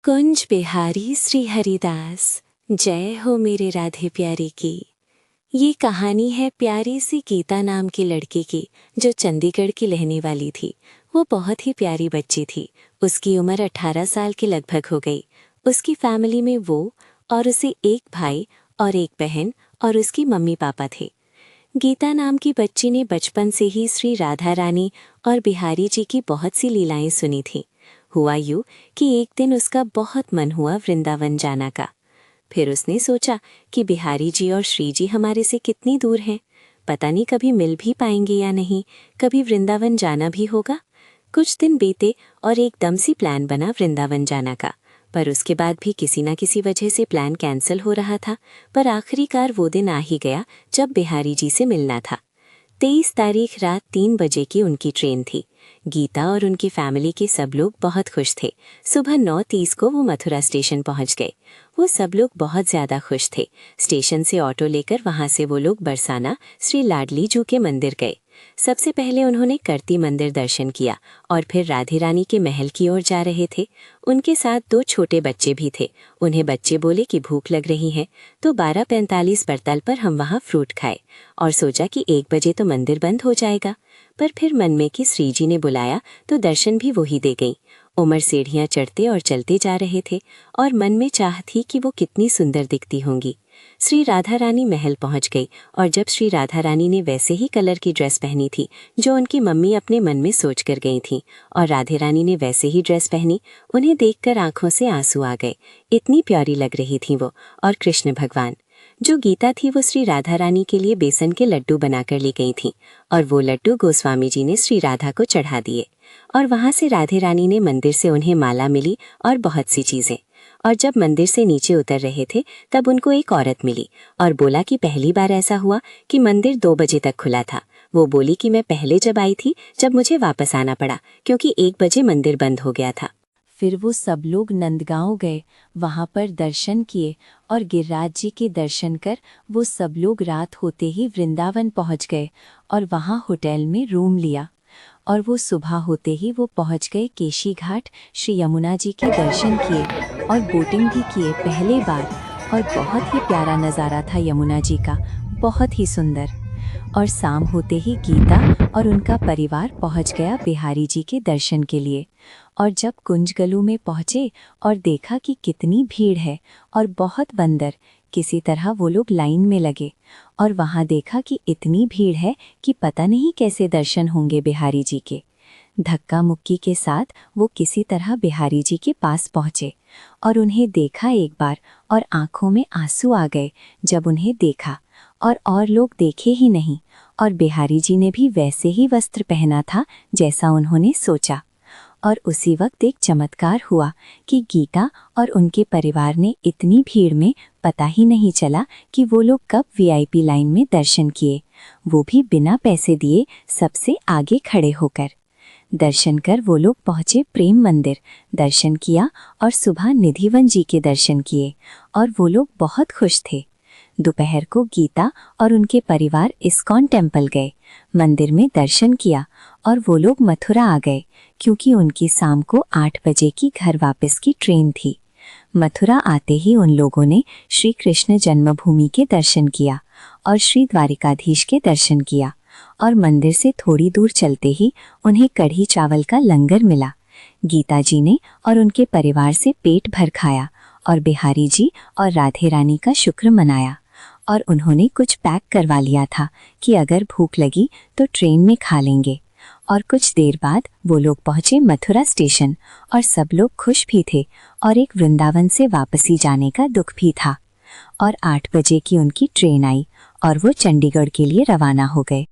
कुंज बिहारी श्री हरिदास, जय हो मेरे राधे प्यारे की। ये कहानी है प्यारी सी गीता नाम की लड़की की, जो चंडीगढ़ की रहने वाली थी। वो बहुत ही प्यारी बच्ची थी। उसकी उम्र 18 साल के लगभग हो गई। उसकी फैमिली में वो और उसे एक भाई और एक बहन और उसकी मम्मी पापा थे। गीता नाम की बच्ची ने बचपन से ही श्री राधा रानी और बिहारी जी की बहुत सी लीलाएं सुनी थीं। हुआ यूँ कि एक दिन उसका बहुत मन हुआ वृंदावन जाना का। फिर उसने सोचा कि बिहारी जी और श्री जी हमारे से कितनी दूर हैं, पता नहीं कभी मिल भी पाएंगे या नहीं, कभी वृंदावन जाना भी होगा। कुछ दिन बीते और एकदम से प्लान बना वृंदावन जाना का, पर उसके बाद भी किसी न किसी वजह से प्लान कैंसिल हो रहा था। पर आखिरकार वो दिन आ ही गया जब बिहारी जी से मिलना था। 23 तारीख रात 3 बजे की उनकी ट्रेन थी। गीता और उनकी फैमिली के सब लोग बहुत खुश थे। सुबह 9:30 को वो मथुरा स्टेशन पहुंच गए। वो सब लोग बहुत ज़्यादा खुश थे। स्टेशन से ऑटो लेकर वहां से वो लोग बरसाना श्री लाडली जू के मंदिर गए। सबसे पहले उन्होंने करती मंदिर दर्शन किया और फिर राधे रानी के महल की ओर जा रहे थे। उनके साथ 2 छोटे बच्चे भी थे। उन्हें बच्चे बोले कि भूख लग रही है, तो 12:45 पर तल पर हम वहाँ फ्रूट खाए और सोचा कि 1 बजे तो मंदिर बंद हो जाएगा। पर फिर मन में कि श्री जी ने बुलाया तो दर्शन भी वो ही दे गई। उमर सीढ़ियाँ चढ़ते और चलते जा रहे थे और मन में चाह थी कि वो कितनी सुंदर दिखती होंगी। श्री राधा रानी महल पहुंच गई और जब श्री राधा रानी ने वैसे ही कलर की ड्रेस पहनी थी जो उनकी मम्मी अपने मन में सोच कर गई थी, और राधे रानी ने वैसे ही ड्रेस पहनी, उन्हें देखकर आंखों से आंसू आ गए। इतनी प्यारी लग रही थी वो। और कृष्ण भगवान जो गीता थी, वो श्री राधा रानी के लिए बेसन के लड्डू बनाकर ले गई थी और वो लड्डू गोस्वामी जी ने श्री राधा को चढ़ा दिए। और वहां से राधे रानी ने मंदिर से उन्हें माला मिली और बहुत सी चीजें। और जब मंदिर से नीचे उतर रहे थे तब उनको एक औरत मिली और बोला कि पहली बार ऐसा हुआ कि मंदिर 2 बजे तक खुला था। वो बोली कि मैं पहले जब आई थी जब मुझे वापस आना पड़ा, क्योंकि 1 बजे मंदिर बंद हो गया था। फिर वो सब लोग नंदगांव गए, वहां पर दर्शन किए और गिरिराज जी के दर्शन कर वो सब लोग रात होते ही वृंदावन पहुंच गए और वहां होटल में रूम लिया। और वो सुबह होते ही वो पहुंच गए केशी घाट। श्री यमुना जी के दर्शन किए और बोटिंग भी किए पहले बार, और बहुत ही प्यारा नज़ारा था यमुना जी का, बहुत ही सुंदर। और शाम होते ही गीता और उनका परिवार पहुंच गया बिहारी जी के दर्शन के लिए। और जब कुंजगलू में पहुंचे और देखा कि कितनी भीड़ है और बहुत बंदर, किसी तरह वो लोग लाइन में लगे और वहां देखा कि इतनी भीड़ है कि पता नहीं कैसे दर्शन होंगे बिहारी जी के। धक्का मुक्की के साथ वो किसी तरह बिहारी जी के पास पहुंचे और उन्हें देखा एक बार, और आंखों में आंसू आ गए जब उन्हें देखा। और लोग देखे ही नहीं, और बिहारी जी ने भी वैसे ही वस्त्र पहना था जैसा उन्होंने सोचा। और उसी वक्त एक चमत्कार हुआ कि गीता और उनके परिवार ने इतनी भीड़ में पता ही नहीं चला कि वो लोग कब वीआईपी लाइन में दर्शन किए, वो भी बिना पैसे दिए, सबसे आगे खड़े होकर। दर्शन कर वो लोग पहुंचे प्रेम मंदिर, दर्शन किया और सुबह निधिवन जी के दर्शन किए और वो लोग बहुत खुश थे। दोपहर को गीता और उनके परिवार इस्कॉन टेम्पल गए, मंदिर में दर्शन किया और वो लोग मथुरा आ गए, क्योंकि उनकी शाम को 8 बजे की घर वापस की ट्रेन थी। मथुरा आते ही उन लोगों ने श्री कृष्ण जन्मभूमि के दर्शन किया और श्री द्वारिकाधीश के दर्शन किया, और मंदिर से थोड़ी दूर चलते ही उन्हें कढ़ी चावल का लंगर मिला। गीता जी ने और उनके परिवार से पेट भर खाया और बिहारी जी और राधे रानी का शुक्र मनाया। और उन्होंने कुछ पैक करवा लिया था कि अगर भूख लगी तो ट्रेन में खा लेंगे। और कुछ देर बाद वो लोग पहुंचे मथुरा स्टेशन और सब लोग खुश भी थे, और एक वृंदावन से वापसी जाने का दुख भी था। और 8 बजे की उनकी ट्रेन आई और वो चंडीगढ़ के लिए रवाना हो गए।